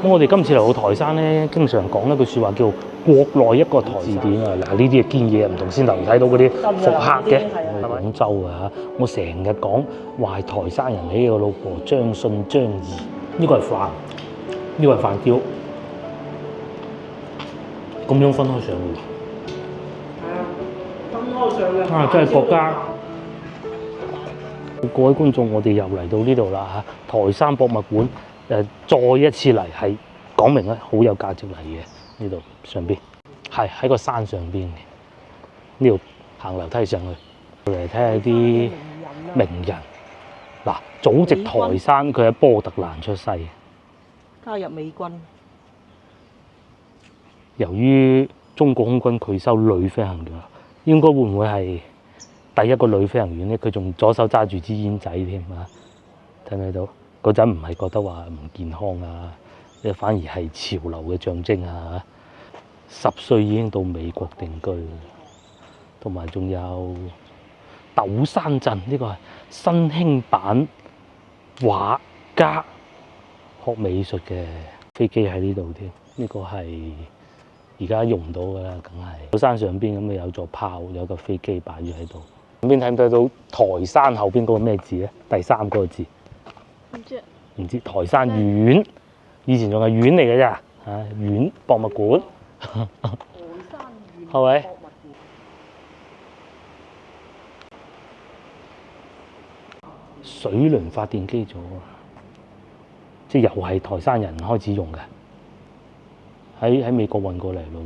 咁我哋今次嚟到台山咧，經常講一句説話叫國內一個台字典啊！嗱，呢啲係堅嘢，唔同先頭睇到嗰啲復刻嘅。廣州啊，我成日講話係台山人起個老婆張信張儀，呢個係飯，呢個係飯雕，咁樣分開上嘅。分開上嘅。啊，真係國家！各位觀眾，我哋又嚟到呢度啦嚇，台山博物館再一次嚟係講明咧，好有價值嚟嘅呢度上邊，係喺個山上邊嘅，呢度行樓梯上去，嚟睇下啲名人。嗱，祖籍台山，佢喺波特蘭出世，加入美軍。由於中國空軍拒收女飛行員，應該會唔會係第一個女飛行員咧？佢仲左手揸住支煙仔添啊！睇唔睇到？嗰陣唔係覺得話唔健康啊，反而係潮流嘅象徵啊！10歲已經到美國定居，同埋仲有斗山鎮呢個係新興版畫家學美術嘅飛機喺呢度添，呢個係而家用唔到㗎啦，梗係。斗山上邊咁啊有座炮，有個飛機擺住喺度。咁邊睇唔睇到台山後邊嗰個咩字咧？第3個字。唔知台山縣，以前仲係縣嚟嘅咋嚇，縣博物館。台山縣係咪？水輪發電機組啊，即係又係台山人開始用嘅，喺美國運過嚟咯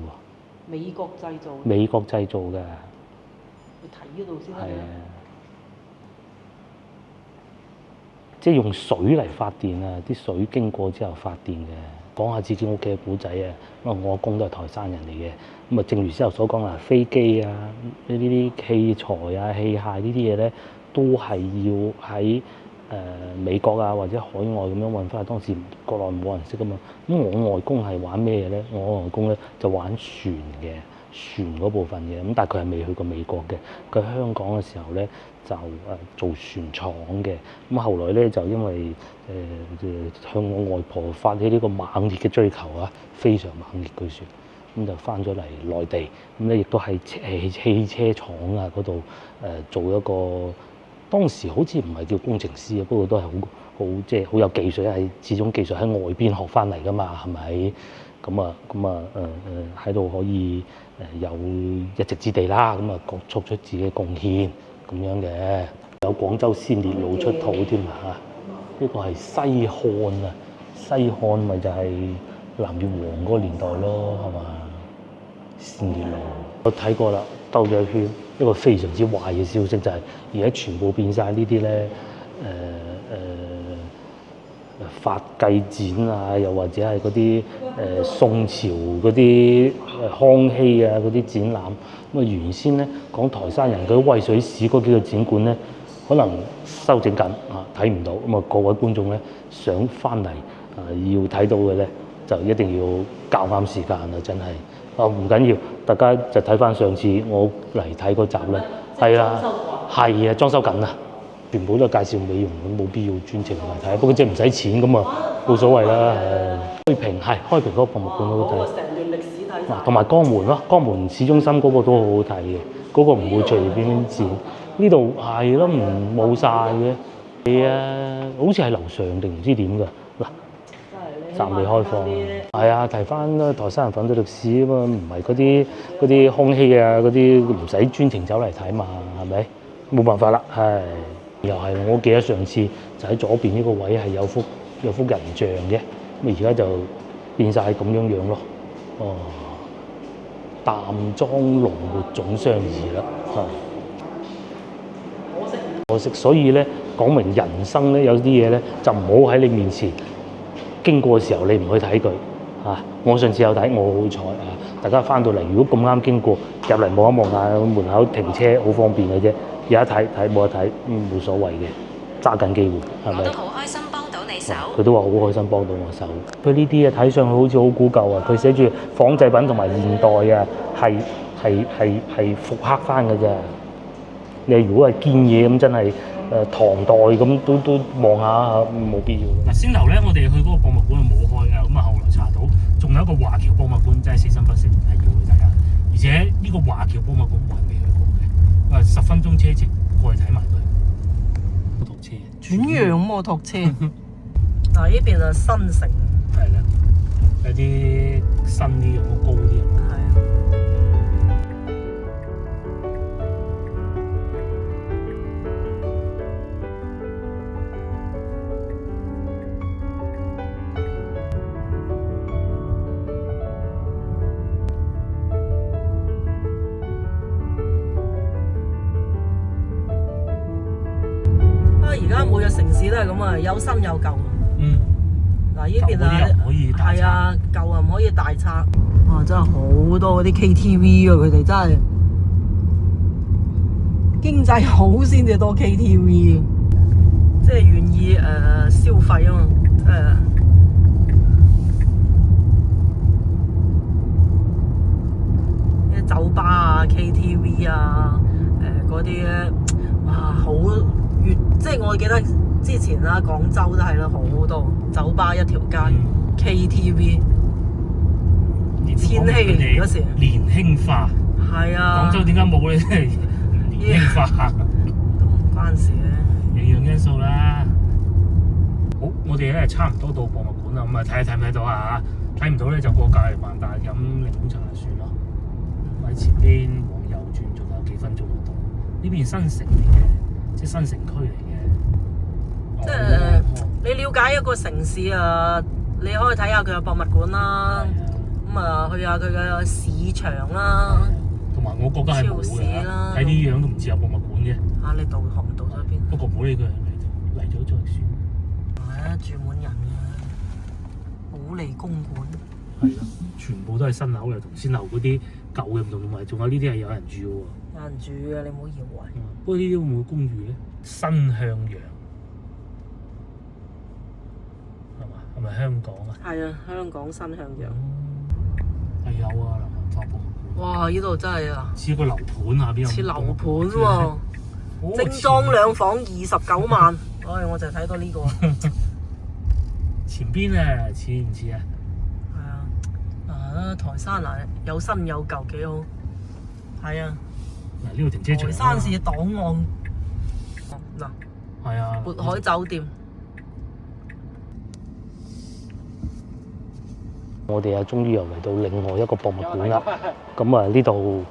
喎。美國製造。美國製造嘅。去睇嗰度先得。係啊。即係用水嚟發電啊！啲水經過之後發電嘅。講下自己屋企嘅古仔啊！因為我阿公都係台山人嚟嘅。咁啊，正如先頭所講啦，飛機啊，呢啲器材啊、器械呢啲嘢咧，都係要喺美國啊或者海外咁樣運翻去。當時國內冇人識噶嘛。咁我外公係玩咩嘢咧？我外公咧就玩船嘅，船嗰部分嘅。咁但係佢係未去過美國嘅。佢喺香港嘅時候咧，就做船廠嘅，咁後來咧就因為向我外婆發起呢個猛烈嘅追求啊，非常猛烈據說，咁就翻咗嚟內地，咁咧亦都喺汽車廠啊嗰度做一個，當時好似唔係叫工程師啊，不過都係好即係好有技術，係始終技術喺外邊學翻嚟噶嘛，係咪？咁喺度可以有一席之地啦，咁啊作出自己貢獻。咁樣嘅，有廣州先烈路出土添啊！呢個係西漢啊，西漢咪就係南越王嗰個年代咯，係嘛？先烈路我睇過啦，兜咗一圈，一個非常之壞嘅消息就係而家全部變晒呢啲咧，髮髻展啊，又或者係嗰啲宋朝嗰啲康熙啊嗰啲展覽。咁啊原先咧講台山人嗰威水史嗰幾個展館咧，可能修整緊啊，睇唔到。咁啊各位觀眾咧想翻嚟要睇到嘅咧，就一定要較啱時間啦，真係。唔緊要，大家就睇翻上次我嚟睇嗰集咧，係啦，係啊，裝修緊啊。全部都係介紹美容，咁冇必要專程嚟睇。不過即係唔使錢咁啊，冇所謂啦。開平嗰個博物館好睇。成段歷史睇晒。同埋江門咯，江門市中心嗰個都好好睇嘅，嗰個唔會隨便便展。呢度係咯，冇晒嘅。係啊，好似係樓上定唔知點㗎嗱。暫未開放。係啊，提翻台山人粉堆歷史啊嘛，唔係嗰啲康熙啊嗰啲唔使專程走嚟睇嘛，係咪？冇辦法啦，係。又係，我記得上次就喺左邊呢個位係有幅人像嘅，咁而家就變晒咁樣樣咯。哦，淡妝濃抹總相宜啦，可惜，所以咧講明人生咧有啲嘢咧就唔好喺你面前經過嘅時候你唔去睇佢嚇。我上次有睇，我好彩啊！大家翻到嚟如果咁啱經過入嚟望一望下，門口停車好方便嘅啫。有得睇睇，冇得睇冇所謂嘅，揸緊機會係咪？我都好開心幫到你手。佢都話好開心幫到我手。佢呢啲啊睇上去好似好古舊啊，佢寫住仿製品同埋現代啊，係復刻翻嘅啫。你如果係堅嘢咁，真係唐代咁都望下冇必要。嗱，先頭咧我哋去嗰個博物館係冇開㗎，咁啊後來華僑博物館真係死心不息，係要去睇下。而且呢個華僑博物館我係未去過嘅，10分鐘車程過去睇埋佢。摩托車，遠洋摩托車。嗱，呢邊啊新城。係啦，有啲新啲有冇高啲啊？係啊。而家每個城市都係咁啊，有新有舊。嗯。嗱，呢邊啊，係啊，舊啊唔可以大拆。哇，真係好多嗰啲 KTV 啊，佢哋真係經濟好先至多 KTV，即係願意消費啊嘛，啲酒吧啊、KTV 啊，嗰啲咧，哇好越即係我記得之前啦，廣州都係啦，好多酒吧一條街、KTV。千禧年嗰時年輕化，係啊，廣州點解冇咧？年輕化都唔關事嘅，樣樣因素啦。好，我哋咧差唔多到博物館啦，咁啊睇唔睇到啊？睇唔到咧就過隔離萬達飲檸檬茶就算咯。喺前邊往右轉，仲有幾分鐘就到。呢邊新城嚟嘅，即係新城區嚟嘅。即係你了解一個城市啊，你可以睇下佢嘅博物館啦。咁啊，去下佢嘅市場啦，同埋我覺得係冇嘅，睇啲樣都唔似有博物館嘅。啊，你導航到咗邊？不過唔好理佢，嚟咗再算。係啊，住滿人啊！保利公館係啦，全部都係新樓嘅，同先樓嗰啲舊嘅唔同，同埋仲有呢啲係有人住嘅喎。有人住嘅，你唔好以為。不過呢啲會唔會公寓咧？新向陽係嘛？係咪香港啊？係啊，香港新向陽。係有啊，南文化博物館。哇！呢度真係啊，似個樓盤下邊有。似樓盤喎，精裝兩房29萬。唉，我就睇到呢個。前邊啊，似唔似啊？係啊，台山啊，有新有舊，幾好。係啊。嗱，呢度停車場。台山市檔案。嗱。係啊。渤海酒店。我哋啊，終於又嚟到另外一個博物館啦。咁啊，呢度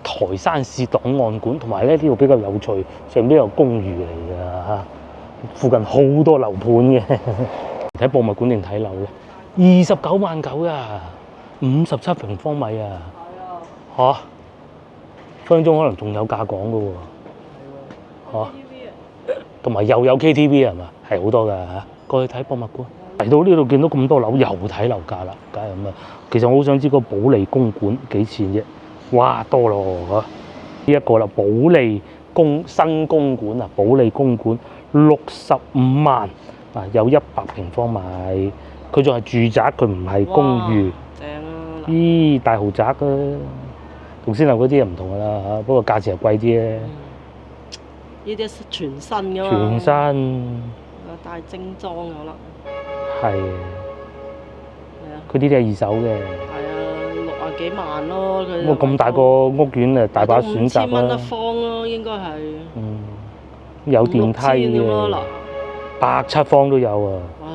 台山市檔案館，同埋咧呢度比較有趣，上邊有公寓嚟㗎嚇，附近好多樓盤嘅。睇博物館定睇樓咧？29.9萬啊，57平方米啊。嚇！分鐘可能仲有價講㗎喎。嚇！同埋又有 KTV 係嘛？係好多㗎嚇。過去睇博物館。嚟到呢度見到咁多樓，又睇樓價啦，梗係咁啊！其實我好想知個保利公館幾錢啫？哇，多咯嚇！呢一個啦，保利新公館啊，保利公館65萬啊，有100平方米，佢仲係住宅，佢唔係公寓。正啊！咦，大豪宅啊，同先樓嗰啲又唔同㗎啦嚇，不過價錢係貴啲咧。呢啲全新㗎嘛。全新。帶精裝有啦。係，佢呢啲係二手嘅。係啊，60幾萬咯，佢。咁大個屋苑啊，大把選擇啦。5000蚊一方咯，應該係。嗯，有電梯嘅，107方都有啊。哇！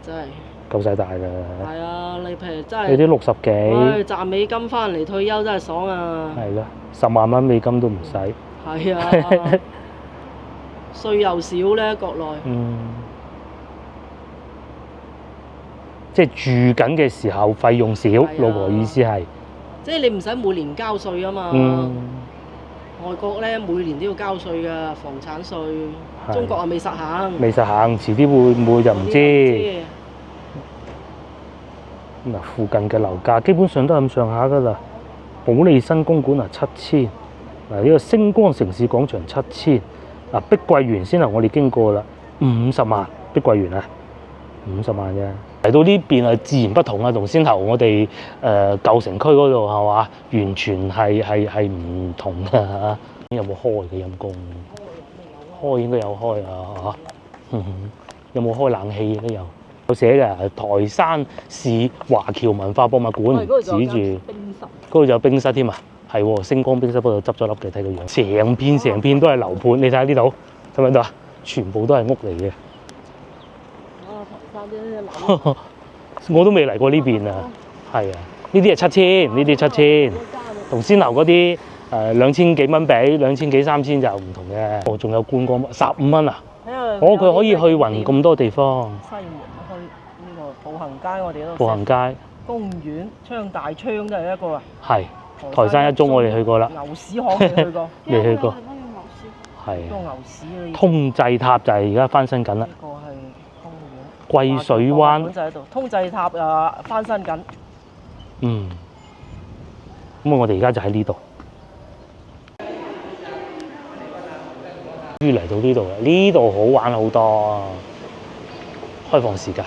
真係。夠晒大㗎。係啊，你譬如真係。有啲60幾。賺美金翻嚟退休真係爽啊！係咯，10萬蚊美金都唔使。係啊。稅又少咧，國內。嗯。即係住緊嘅時候費用少，老婆意思係。即係你唔使每年交稅啊嘛。外國咧每年都要交稅㗎，房產稅。中國啊未實行。未實行，遲啲會唔會就唔知。嗱，附近嘅樓價基本上都係咁上下㗎啦。保利新公館啊7000，嗱呢個星光城市廣場7000，嗱碧桂園先係我哋經過啦，50萬碧桂園啊，50萬啫。嚟到呢邊係自然不同啊，同先頭我哋舊城區嗰度係嘛，完全係唔同㗎嚇。有冇開嘅陰公？開應該有開啊嚇。有冇開冷氣咧？又有寫嘅台山市華僑文化博物館，指住冰室，嗰度有冰室添啊！係喎，星光冰室嗰度執咗笠嘅，睇個樣，成片都係樓盤，你睇下呢度，睇唔睇到啊？全部都係屋嚟嘅。台山啲樓，我都未嚟過呢邊啊，係啊，呢啲係7000，呢啲7000，同先頭嗰啲2000幾蚊比，2000幾3000就唔同嘅。哦，仲有觀光15蚊啊！佢可以去勻咁多地方。西門去呢個步行街，我哋嗰度。步行街。公園，昌大昌都係一個啊。係。台山一中我哋去過啦。牛屎巷未去過。未去過。係。個牛屎嗰啲。通濟塔就係而家翻新緊啦。呢個係公園。桂水灣。就喺度。通濟塔又翻新緊。嗯。咁我哋而家就喺呢度。終於嚟到呢度啦！呢度好玩好多，開放時間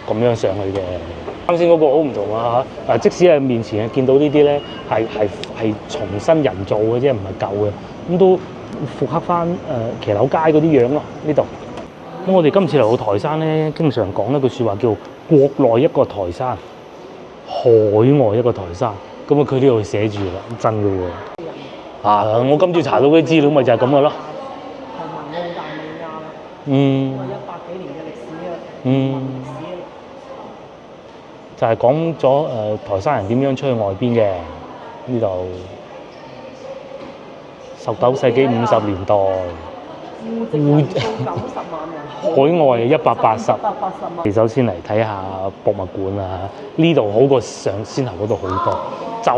咁樣上去嘅。啱先嗰個好唔同啊！即使係面前見到呢啲咧，係重新人造嘅啫，唔係舊嘅。咁都復刻翻騎樓街嗰啲樣咯。呢度咁我哋今次嚟到台山咧，經常講一句説話叫國內一個台山，海外一個台山。咁佢呢度寫住啦，真嘅喎。我今次查到嗰啲資料咪就係咁嘅咯。嗯，100幾年嘅歷史啊，就係講咗台山人點樣出去外邊嘅呢度。19世紀50年代，戶籍人數90萬人，海外180萬。首先嚟睇下博物館啊，呢度好過上先頭嗰度好多，就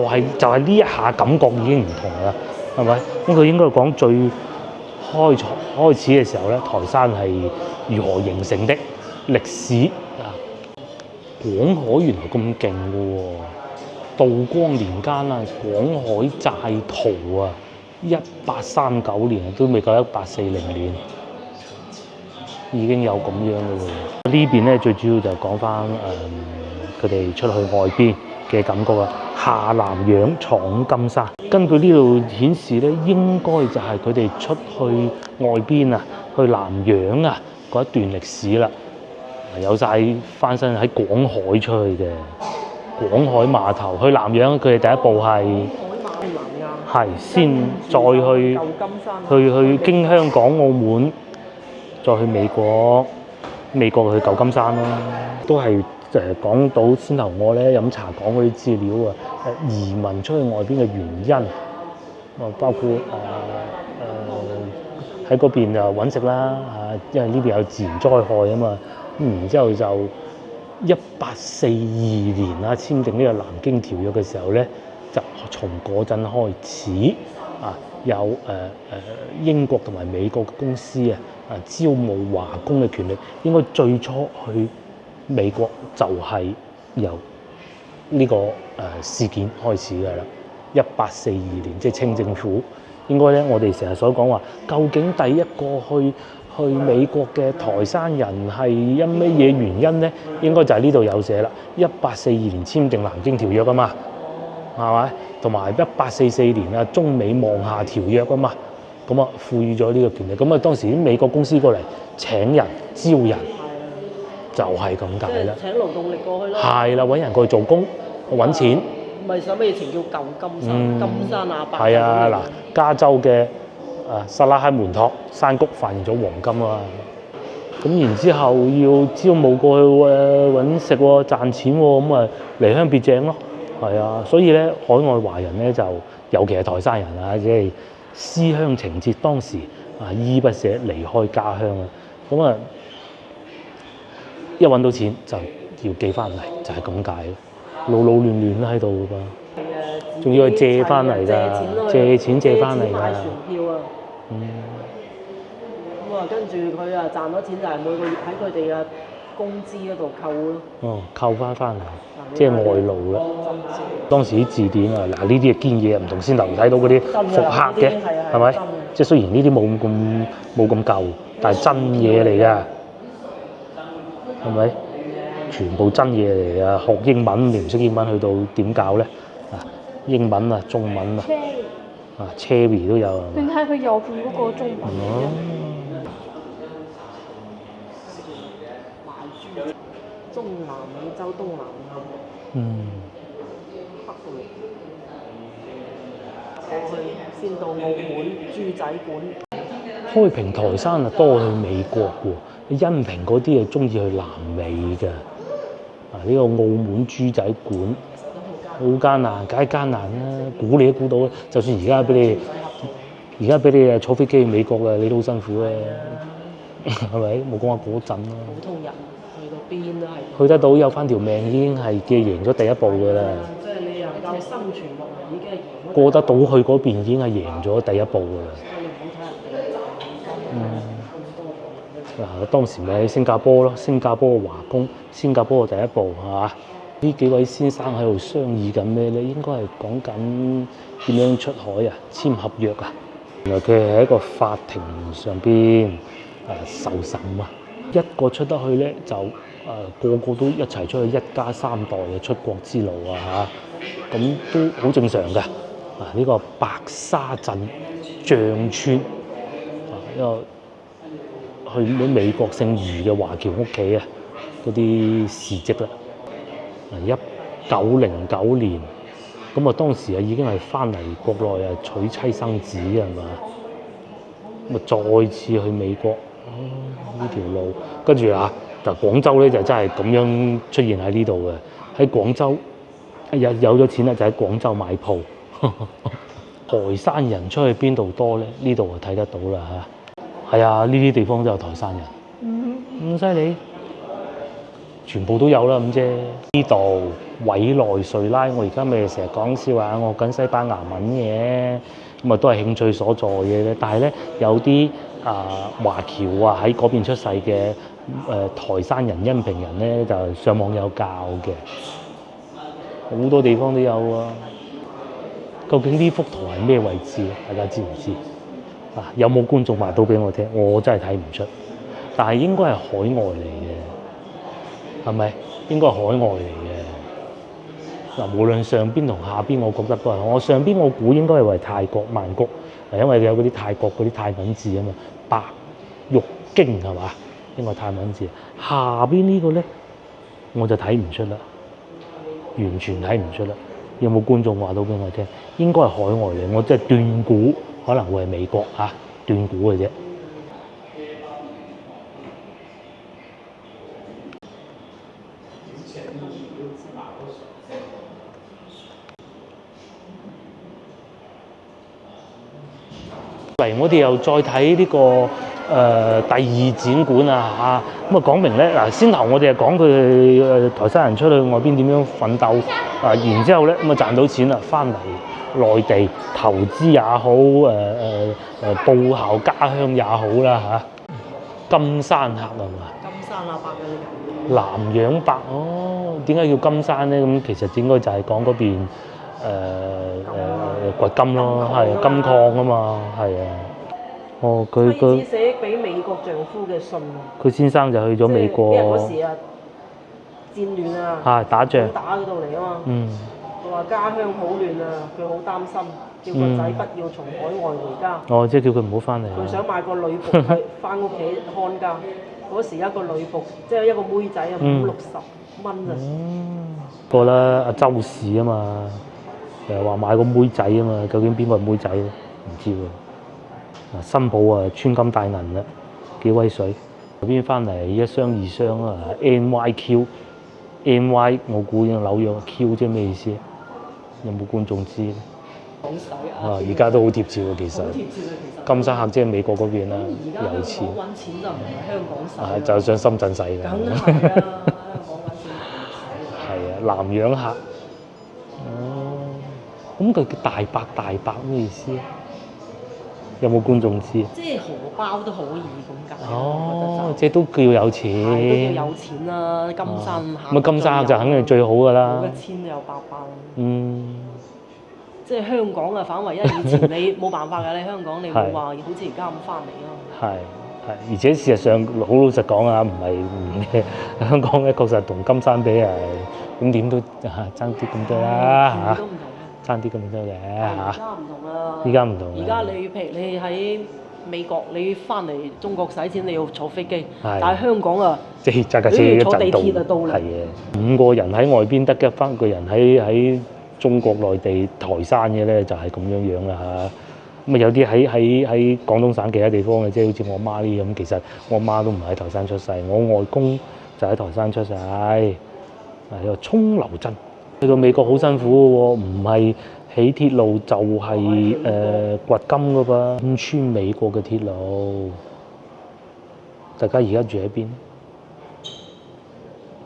係呢一下感覺已經唔同啦，係咪？咁佢應該講最開始嘅時候咧，台山係如何形成的歷史啊？廣海原來咁勁嘅喎，道光年間啊，廣海債圖啊，1839年都未夠1840年，已經有咁樣嘅喎。呢邊咧最主要就講翻佢哋出去外邊嘅感覺啦。下南洋闖金山，根據呢度顯示咧，應該就係佢哋出去外邊啊，去南洋啊嗰一段歷史啦。有晒翻身喺廣海出去嘅廣海碼頭去南洋，佢哋第一步係先再去經香港、澳門，再去美國去舊金山咯，都係。講到先頭我咧飲茶講嗰啲資料啊，移民出去外邊嘅原因，包括喺嗰邊就揾食啦，因為呢邊有自然災害啊嘛，然之後就1842年啦簽訂呢個南京條約嘅時候咧，就從嗰陣開始有英國同埋美國嘅公司招募華工嘅權力，應該最初去美國就係由呢個事件開始㗎啦。1842年即係清政府，應該咧我哋成日所講話，究竟第一個去美國嘅台山人係因乜嘢原因咧？應該就係呢度有寫啦。1842年簽訂南京條約啊嘛，係咪？同埋1844年中美望廈條約啊嘛，咁賦予咗呢個權力。咁當時啲美國公司過嚟請人招人。就係咁解啦，請勞動力過去咯。係啦，揾人過去做工，揾錢。唔係咩情叫舊金山？金山啊，係啊，嗱，加州嘅薩拉克門托山谷發現咗黃金啊，咁然之後要招募過去揾食喎，賺錢喎，咁離鄉別井咯，係啊，所以咧海外華人咧就尤其係台山人啊，即係思鄉情切，當時依不捨離開家鄉啊，咁一揾到錢就要寄翻嚟，就係咁解咯。老亂亂都喺度㗎噃，仲要係借翻嚟㗎，借錢借翻嚟㗎。買船票啊！咁跟住佢賺咗錢就係每個月喺佢哋嘅工資嗰度扣咯。扣翻嚟，即係外勞啦。當時啲字典呢啲係堅嘢，唔同先頭睇到嗰啲復刻嘅，係咪？即係雖然呢啲冇咁舊，但係真嘢嚟㗎。係咪？全部真嘢嚟啊！學英文你唔識英文，去到點教咧？英文中文Cherry 都有。你睇佢右邊嗰個中文。中南美洲東南亞嗯，北部，過去先到澳門豬仔館。開平台山啊多去美國喎，恩平嗰啲啊中意去南美嘅。啊，呢個澳門豬仔館好艱難，梗係艱難啦，估你都估到啦。就算而家俾你坐飛機去美國啊，你都好辛苦啊，係咪？冇講話嗰陣啦。普通人去到邊都係。去得到有翻條命已經係嘅贏咗第一步㗎啦。即係你能夠生存落嚟已經係贏咗。過得到去嗰邊已經係贏咗第一步㗎啦。你唔好睇人哋咁多嗱，當時咪喺新加坡咯，新加坡嘅華工，新加坡嘅第一步係嘛？呢幾位先生喺度商議緊咩咧？應該係講緊點樣出海啊，簽合約啊。原來佢係喺一個法庭上邊受審啊，一個出得去咧就個個都一齊出去，一家三代嘅出國之路啊嚇，咁都好正常嘅。呢個白沙鎮象村一個去咗美國姓余嘅華僑屋企啊，嗰啲事蹟啦。1909年，咁啊當時啊已經係翻嚟國內啊娶妻生子係嘛？咁啊再次去美國，呢條路，跟住就廣州咧就真係咁樣出現喺呢度嘅。喺廣州有咗錢啦，就喺廣州買鋪。台山人出去邊度多咧？呢度就睇得到啦嚇。係啊，呢啲地方都有台山人，咁犀利，全部都有啦咁啫。呢度委內瑞拉，我而家咪成日講笑話，我學緊西班牙文嘅，咁啊都係興趣所在嘅咧。但係咧有啲華僑喺嗰邊出世嘅台山人、恩平人咧，就上網有教嘅，好多地方都有啊。究竟呢幅圖係咩位置咧？大家知唔知？有冇觀眾話到俾我聽？我真係睇唔出，但係應該係海外嚟嘅，係咪？應該係海外嚟嘅。無論上邊同下邊，我覺得都係。我上邊我估應該係為泰國曼谷，因為有嗰啲泰國嗰啲泰文字啊嘛，白玉京係嘛？應該係泰文字。下邊呢個咧，我就睇唔出啦，完全睇唔出啦。有冇觀眾話到俾我聽？應該係海外嚟，我即係斷估。可能會係美國斷估嘅啫。嚟我哋又再睇呢個第二展館啊嚇，咁啊講明咧嗱，先頭我哋係講佢台山人出去外邊點樣奮鬥然之後咧咁啊賺到錢啦，翻嚟內地投資也好，報效家鄉也好啦嚇。金山客係嘛？金山伯嘅南洋伯點解叫金山咧？咁其實應該就係講嗰邊掘金咯，係金礦啊嘛，係啊。佢妻子寫俾美國丈夫嘅信。佢先生就去咗美國。因為嗰時戰亂打仗打嗰度嚟啊嘛。佢話家鄉好亂啊，佢好擔心，叫個仔不要從海外回家。即係叫佢唔好翻嚟。佢想買個女僕去翻屋企看家。嗰時一個女僕，即係一個妹仔50-60蚊啊。個啦，阿周氏啊嘛，話買個妹仔啊嘛，究竟邊個妹仔咧？唔知喎。新抱穿金戴銀啦，幾威水。嗰邊翻嚟一箱二箱啊 ，NYQ，NY 我估紐約 Q 即係咩意思？有冇觀眾知咧？好使而家都好貼切喎，其實。好貼切啊，其實。金山客即係美國嗰邊啦，有錢。而家香港揾錢就唔係香港使。就上深圳使㗎。梗係啦，香港揾錢唔使。南洋客。咁佢叫大伯咩意思啊？有冇觀眾知？即係荷包都可以咁解。即係都叫有錢。都叫有錢啦，金山客。咁金山客就肯定最好㗎啦。冇1000有800。即係香港啊，反為因為以前你冇辦法㗎，你香港你冇話好似而家咁翻嚟咯。係，而且事實上好老實講唔係香港咧，確實同金山比咁點都爭啲咁多啦嚇。爭啲咁多嘅而家唔同啦。依家唔同。而家你譬如你喺美國你翻嚟中國使錢你要坐飛機，係但係香港啊，即係揸架車一坐地陣到，鐵就到啦係嘅。5個人喺外邊得一翻個人喺中國內地台山嘅咧，就係咁樣樣啦嚇。咁啊有啲喺廣東省其他地方嘅，即係好似我媽呢咁，其實我媽都唔係喺台山出世，我外公就喺台山出世，係個涌流鎮。去到美國好辛苦嘅喎，唔係起鐵路就係掘金噶噃，貫穿美國嘅鐵路。大家而家住喺邊？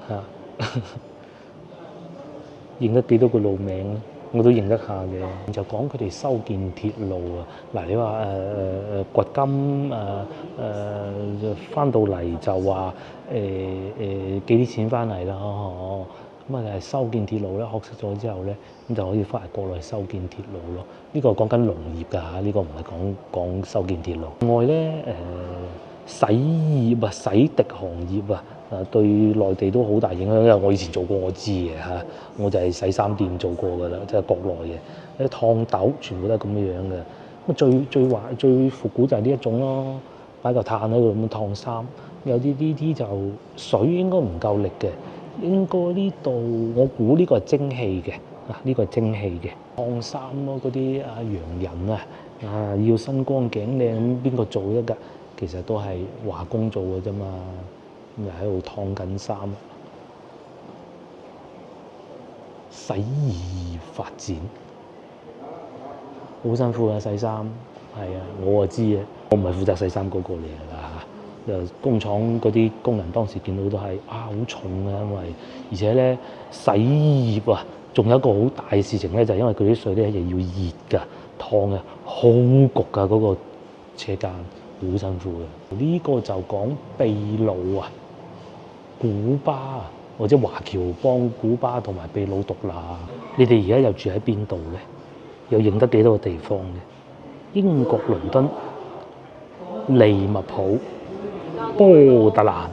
嚇，認得幾多個路名咧？我都認得下嘅。就講佢哋修建鐵路啊。嗱，你話掘金翻到嚟就話寄啲錢翻嚟啦，咁啊修建鐵路咧，學識咗之後咧，咁就可以翻嚟國內修建鐵路咯。呢個講緊農業㗎嚇，呢個唔係講修建鐵路。另外咧洗業啊、洗滌行業啊，對內地都好大影響。因為我以前做過，我知嘅嚇。我就係洗衫店做過㗎啦，即係國內嘅啲燙斗，全部都係咁樣嘅。咁最復古就係呢一種咯，擺嚿炭喺度咁樣燙衫。有啲就水應該唔夠力嘅，應該呢度我估呢個係蒸汽嘅，呢個係蒸汽嘅燙衫咯。嗰啲洋人要身光頸靚，咁邊個做得㗎？其實都係華工做嘅啫嘛，咁又喺度燙緊衫。洗衣發展好辛苦啊！洗衫係啊，我就知嘅，我唔係負責洗衫嗰個嚟㗎嚇。工廠嗰啲工人當時見到都係好重啊，因為而且咧洗衣啊，仲有一個好大嘅事情咧，就係因為佢啲水咧又要熱㗎、燙啊，好焗㗎嗰個車間，好辛苦嘅。呢個就講秘魯啊、古巴啊。或者華僑幫古巴同埋秘魯獨立，你哋而家又住喺邊度咧？又認得幾多個地方嘅？英國倫敦、利物浦、波特蘭。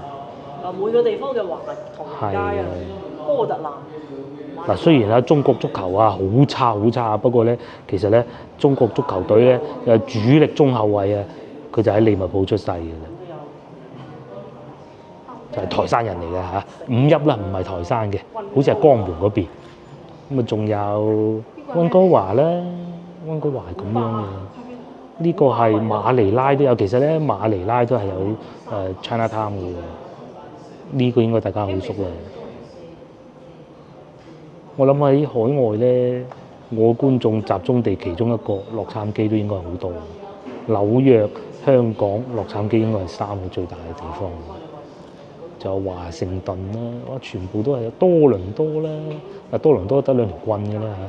每個地方嘅華同街啊，波特蘭。嗱，雖然中國足球好差，不過咧，其實咧，中國足球隊咧主力中後衛佢就喺利物浦出世嘅啦。就係台山人嚟嘅嚇，5邑啦，唔係台山嘅，好似係江門嗰邊。咁啊，仲有溫哥華咧，溫哥華係咁樣嘅。呢個係馬尼拉都有，其實咧馬尼拉都係有China Town 嘅喎。呢個應該大家好熟啦。我諗喺海外咧，我觀眾集中地其中一個洛杉磯都應該好多。紐約、香港、洛杉磯應該係3個最大嘅地方。就華盛頓啦，全部都係多倫多啦。多倫多得2條棍嘅啦嚇。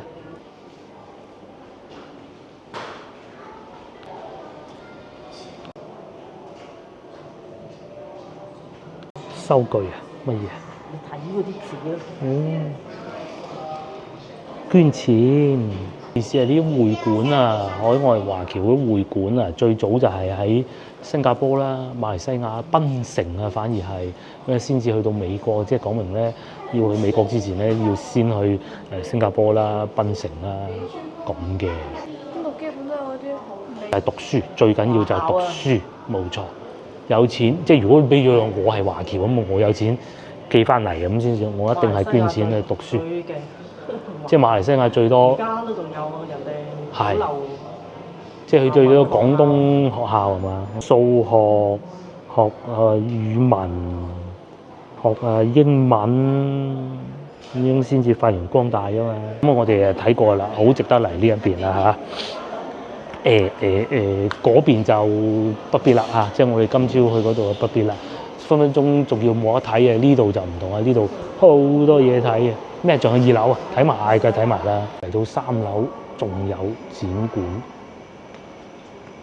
收據乜嘢？你睇嗰啲字咯。捐錢，意思係啲會館海外華僑嘅會館最早就係喺新加坡啦、馬來西亞、檳城反而係先至去到美國，即係講明咧要去美國之前咧要先去新加坡啦、檳城啦咁嘅。呢度基本都有嗰啲係讀書，最緊要就係讀書，冇錯。有錢，即係如果俾咗我係華僑咁，我有錢寄翻嚟咁先至，我一定係捐錢去讀書。即係馬來西亞最多，而家都仲有人哋保留。即係佢最多廣東學校係嘛？數學、學語文、學英文，咁樣先至發揚光大啊嘛。咁我哋睇過啦，好值得嚟呢一邊啦嚇。嗰邊就不必啦嚇，即係我哋今朝去嗰度就不必啦。分分鐘仲要冇得睇嘅，呢度就唔同啊！呢度好多嘢睇嘅。咩仲有2樓啊？睇埋㗎，睇埋啦。嚟到3樓仲有展館，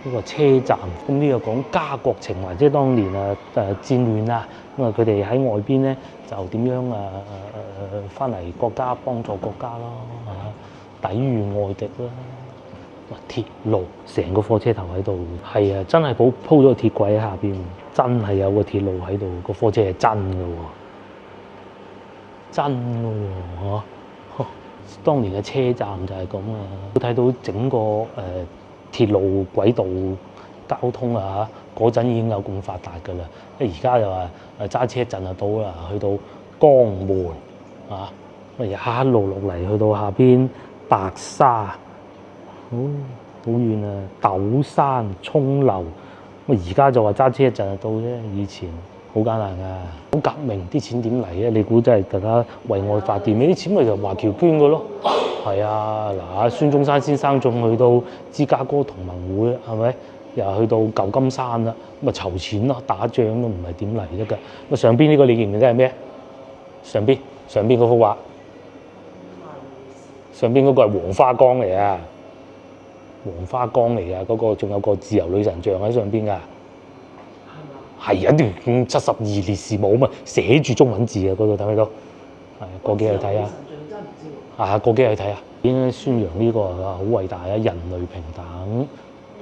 呢個車站。咁呢個講家國情懷，即係當年戰亂啊，咁佢哋喺外邊咧就點樣翻嚟國家幫助國家咯抵禦外敵啦。鐵路成個火車頭喺度，係啊，真係鋪咗個鐵軌喺下邊，真係有個鐵路喺度，個火車係真㗎喎。真㗎喎嚇！當年嘅車站就係咁啊，睇到整個鐵路軌道交通啊嚇，嗰陣已經有咁發達㗎啦。而家就話揸車一陣就到啦，去到江門啊，咁一路落嚟去到下邊白沙，好遠啊！斗山、涌流，咁而家就話揸車一陣就到啫，以前好艱難㗎。好革命啲錢點嚟啊？你估真係大家為愛發電咩？啲錢咪就華僑捐嘅咯。係啊，嗱，孫中山先生仲去到芝加哥同盟會，係咪？又去到舊金山啦，咁啊籌錢咯，打仗都唔係點嚟得㗎。咁上邊呢個你認唔認得係咩？上邊嗰幅畫，上邊嗰個係黃花崗嚟啊！黃花崗嚟㗎，嗰個仲有個自由女神像喺上邊㗎。係一段72烈士墓啊嘛，寫住中文字啊，嗰度睇唔睇到？係過幾去睇下。啊，過幾去睇下。已經宣揚呢個好偉大啊，人類平等，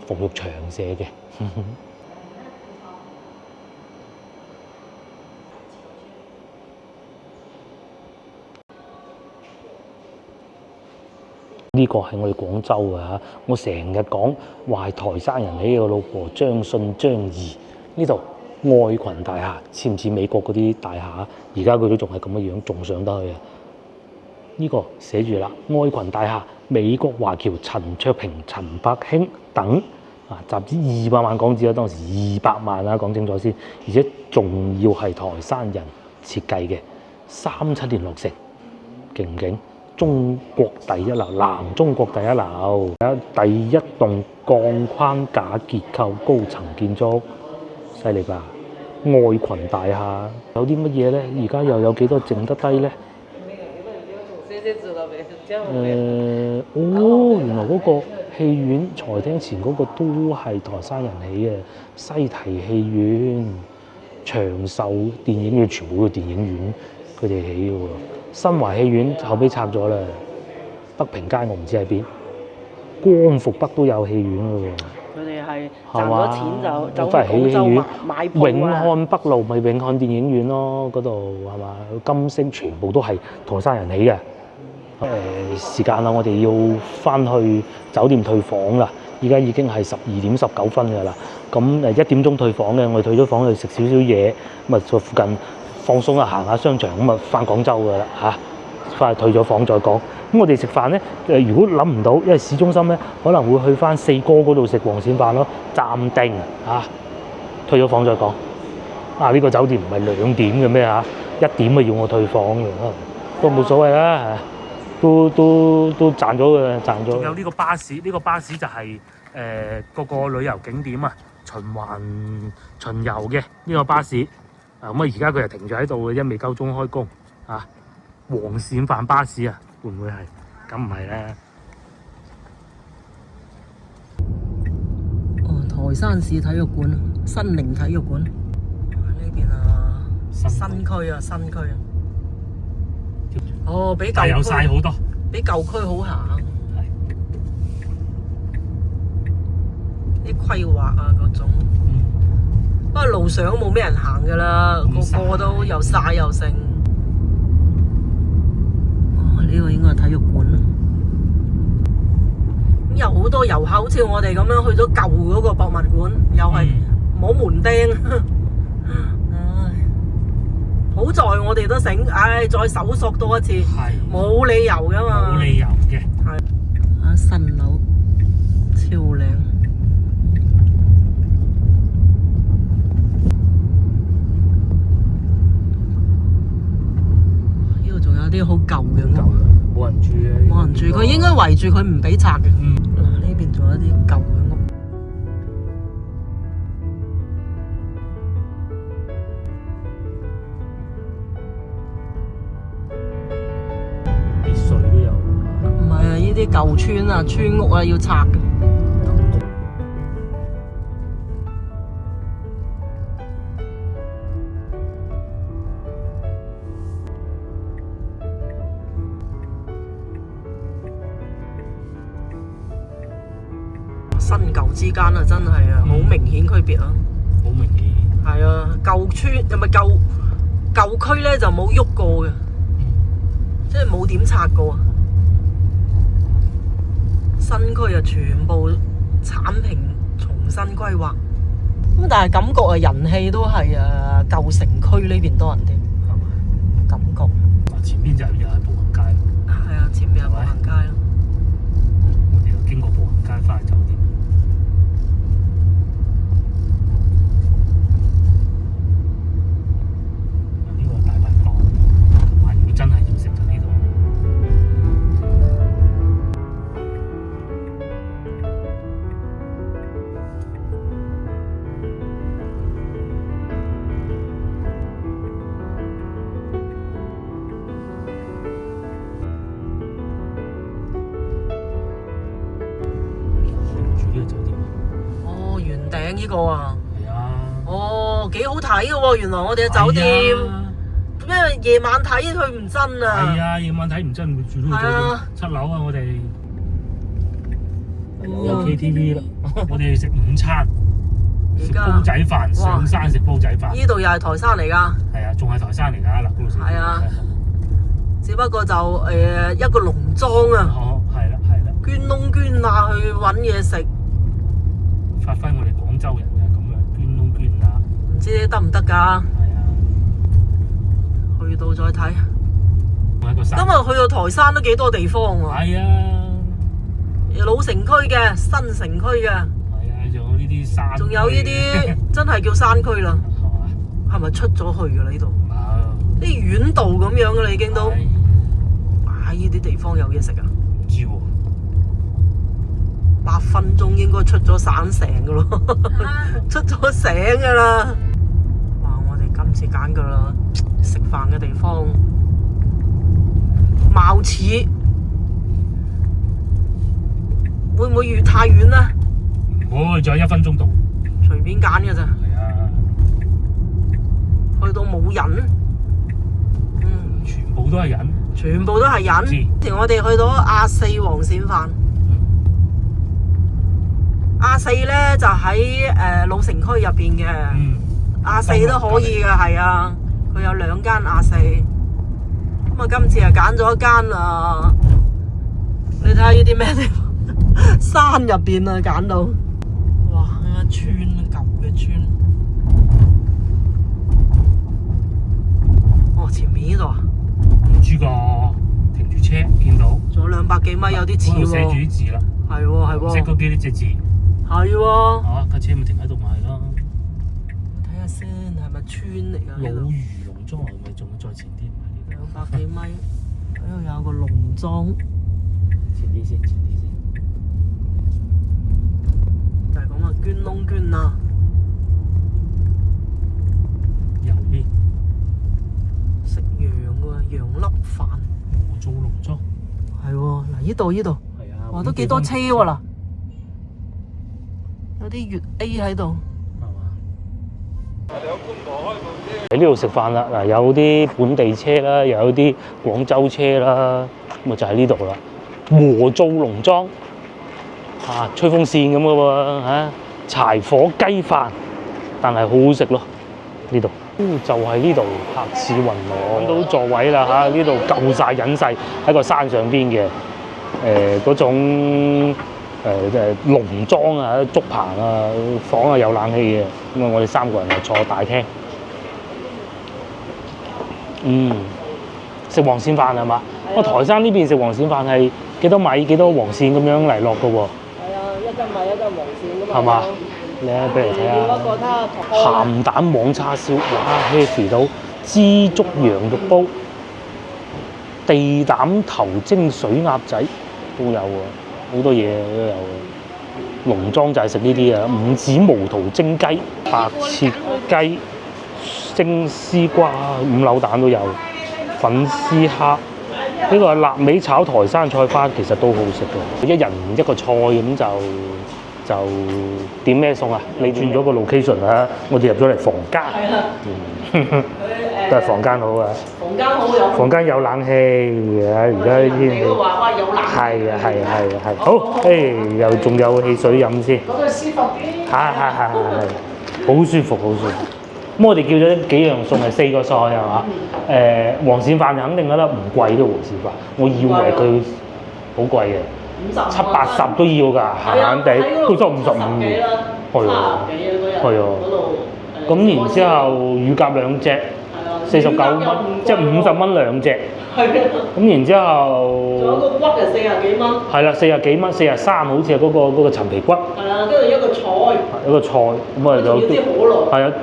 馮玉祥寫嘅。呢個係我哋廣州嘅嚇，我成日講話係台山人起嘅老婆張信張儀。呢度愛群大廈似唔似美國嗰啲大廈？而家佢都仲係咁嘅樣，仲上得去啊！呢個寫住啦，愛群大廈，美國華僑陳卓平、陳柏興等啊，集資200萬港紙啊，當時200萬啊，講清楚先，而且仲要係台山人設計嘅，37年落成，勁唔勁？中國第一流，南中國第一流，第一棟鋼框架結構高層建築，犀利吧？愛群大廈有啲乜嘢咧？而家又有幾多剩得低咧？原來嗰個戲院財廳前嗰個都係台山人起嘅，西堤戲院、長壽電影院全部都係電影院佢哋起嘅喎。新華戲院後尾拆咗啦，北平街我唔知喺邊，光復北都有戲院嘅喎。佢哋係賺咗錢就走翻嚟起戲院，買永漢北路咪永漢電影院咯，嗰度係嘛？金星全部都係台山人起嘅。時間啦，我哋要翻去酒店退房啦。依家已經係12點19分㗎啦。咁1點鐘退房嘅，我哋退咗房去食少少嘢，咁啊在附近放鬆啊，行下商場，咁啊翻廣州㗎啦嚇。翻去退咗房再講。咁我哋食飯咧，如果諗唔到，因為市中心咧可能會去翻四哥嗰度食黃鱔飯咯。暫定嚇，退咗房再講。呢個酒店唔係2點嘅咩嚇？1點啊要我退房嘅，不過冇所謂啦。都賺咗嘅，賺咗。仲有呢個巴士，呢個巴士就係各個旅遊景點啊，循環巡遊嘅呢個巴士。咁啊，而家佢係停咗喺度嘅，因為未夠鐘開工啊。黃鱔飯巴士啊，會唔會係？咁唔係咧。台山市體育館、新寧體育館呢邊啊，新區啊，新區啊。比舊區有晒好多，比舊區好行。啲規劃啊，各種。不過路上冇咩人行㗎啦，個個都又曬又剩。呢個應該係體育館啦。咁有好多遊客，好似我哋咁樣去咗舊嗰個博物館，又係摸門釘。好在我哋都醒，再搜索多一次，冇理由㗎嘛。冇理由嘅。係。新樓超靚。呢度仲有啲好舊嘅屋。冇人住嘅。冇人住，佢應該圍住佢唔俾拆嘅。呢邊仲有啲舊嘅屋。啲舊村啊、村屋啊要拆嘅。新舊之間啊，真係啊，好明顯區別啊。好明顯。係啊，舊村又咪舊區咧就冇喐過嘅，即係冇點拆過。新區啊，全部剷平重新規劃。咁但係感覺啊，人氣都係舊城區呢邊多人啲，係嘛？感覺。前邊就又係步行街，係啊，前面係步行街咯。我哋又經過步行街翻去酒店。呢個大排檔，琴晚如果真係要食就呢度。住呢個酒店啊？哦，圓頂呢個啊，係啊。哦，幾好睇嘅喎！原來我哋嘅酒店，因為夜晚睇佢唔真啊。係啊，夜晚睇唔真，會住呢個酒店7樓啊！我哋有 KTV 啦，我哋食午餐，食煲仔飯，上山食煲仔飯。呢度又係台山嚟㗎。係啊，仲係台山嚟㗎嗱，嗰度食。係啊，只不過就一個農莊啊，哦，係啦係啦，捐窿捐罅去揾嘢食，發揮我哋廣州人嘅咁樣捐窿捐罅。唔知得唔得㗎？係啊，去到再睇。仲喺個山。今日去到台山都幾多地方喎。係啊，老城區嘅、新城區嘅，係啊，仲有呢啲山。仲有呢啲真係叫山區啦。係嘛？係咪出咗去㗎啦？呢度冇。啲縣道咁樣㗎啦，已經都。係啊！呢啲地方有嘢食啊唔知喎。 8分鐘應該出咗省城㗎咯，出咗省㗎啦。哇！我哋今次揀㗎啦，食飯嘅地方，貌似會唔會越太遠咧？唔會，仲有1分鐘到。隨便揀㗎咋，係啊，去到冇人，全部都係人。全部都係人。知之前我哋去到亞4黃鱔飯，亞4咧就喺老城區入邊嘅，亞4都可以嘅，係啊，佢有2間亞4。咁啊，今次啊揀咗一間啊，你睇下呢啲咩地方？山入邊啊揀到，哇！一村舊嘅村，哦，前面呢度啊，唔知㗎，停住車見到。仲有200幾米，有啲似嗰度寫住喎。啲字啦。係喎係喎，識嗰幾隻字。係喎。啊，架車咪停喺度咪係咯。睇下先，係咪村嚟㗎？老呢度魚農莊係咪仲要再前啲？唔係呢200幾米，呢度有個農莊。度。前啲先，前啲先。就係咁啊，捐窿捐罅。右邊食羊㗎喎，羊粒飯。和做農莊。係喎，嗱呢度呢度，係啊。哇都幾多車喎嗱，有啲粵 A 喺度。係嘛？喺呢度食飯啦，嗱有啲本地車啦，又有啲廣州車啦，咁啊就喺呢度啦。和做農莊啊，吹風扇咁嘅喎嚇，柴火雞飯，但係好好食咯呢度。就係呢度客似雲來，揾到座位啦嚇，呢度夠晒隱世喺個山上邊嘅嗰種農莊啊、竹棚啊、房啊有冷氣嘅，咁啊我哋3個人就坐大廳。食黃鱔飯係嘛？我台山呢邊食黃鱔飯係幾多米幾多黃鱔咁樣嚟落嘅喎？係啊，1斤米1斤黃鱔㗎嘛。係嘛？你俾嚟睇下。鹹蛋黃叉燒，哇 heavy 到！枝竹羊肉煲、地膽頭蒸水鴨仔都有喎，好多嘢都有喎。農莊就係食呢啲啊，五指毛肚蒸雞、白切雞、蒸絲瓜、5柳蛋都有，粉絲蝦。呢個係臘味炒台山菜花，其實都好食嘅。一人一個菜咁就點咩餸啊？你轉咗個 location 啊，我哋入咗嚟房間。係啦。都係房間好啊！房間好有。房間有冷氣啊！而家啲天氣。都話有冷氣。係啊係啊係啊係。好，誒又仲有汽水飲先。嗰度舒服啲。係，好舒服好舒服。咁我哋叫咗幾樣餸係4個菜係嘛？黃鱔飯就肯定覺得唔貴嘅黃鱔飯，我以為佢好貴嘅。50七八十都要㗎，閒閒地都收55。幾啦，係啊30幾啊嗰日係啊嗰度。咁然之後乳鴿兩隻49蚊，即係50蚊兩隻。係啊。咁然之仲有後個骨就40幾蚊。係啦，40幾蚊，43好似係嗰個陳皮骨，係啦，跟住一個菜，一個菜咁啊仲要啲可樂。係啊，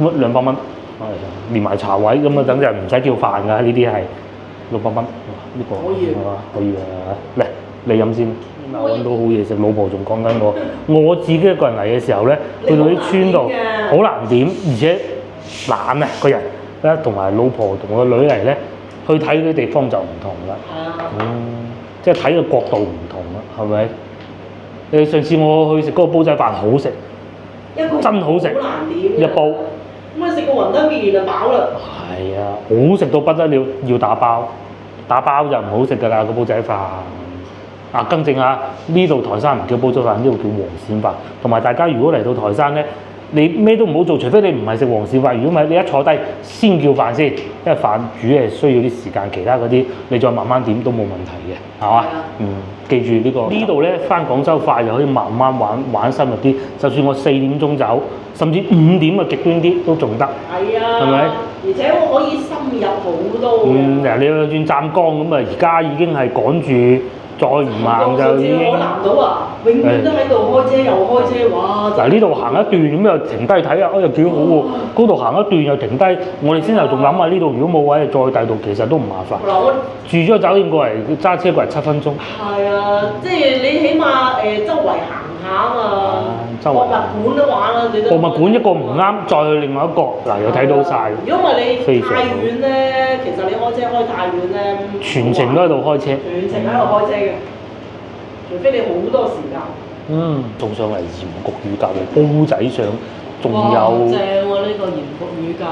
咁200蚊，係啊，連埋茶位咁啊，等陣唔使叫飯㗎，呢啲係600蚊，呢個可以係嘛？可以啊，嚟你飲先。揾到好嘢食，老婆仲講緊我自己一個人嚟嘅時候咧，去到啲村度好難點，而且懶啊個人咧，同埋老婆同個女嚟咧，去睇嗰啲地方就唔同啦。係啊。即係睇嘅角度唔同啦，係咪？上次我去食嗰個煲仔飯好食，真好食，好難點一煲。咁啊食個雲吞麵就飽啦。係啊，好食到不得了，要打包，打包就唔好食㗎啦個煲仔飯。啊，更正下，呢度台山唔叫煲仔飯，呢度叫黃鱔飯。同埋大家如果嚟到台山咧，你咩都唔好做，除非你唔係食黃鱔飯。如果唔係，你一坐低先叫飯先，因為飯煮係需要啲時間，其他嗰啲你再慢慢點都冇問題嘅，係嘛？記住呢個呢度咧，翻廣州快就可以慢慢玩深入啲。就算我4點鐘走，甚至5點啊極端啲都仲得。係啊。係咪？而且我可以深入好多嘅。嗱，你去轉湛江咁啊，而家已經係趕住。再唔行就已經。海南島啊，永遠都喺度開車又開車，哇！嗱呢度行一段咁又停低睇下，又幾好喎。嗰度行一段又停低，我哋先頭仲諗下呢度如果冇位再第度，其實都唔麻煩。嗱我住咗酒店過嚟揸車過嚟7分鐘。係啊，即係你起碼周圍行下啊嘛。周圍博物館都玩啦，你都。博物館一個唔啱，再去另外一個嗱又睇到晒。如果唔係你太遠咧，其實你開車開太遠咧，全程都喺度開車。全程喺度開車嘅，除非你好多時間。仲上嚟鹽焗乳鴿喎，煲仔上，仲有正喎呢個鹽焗乳鴿。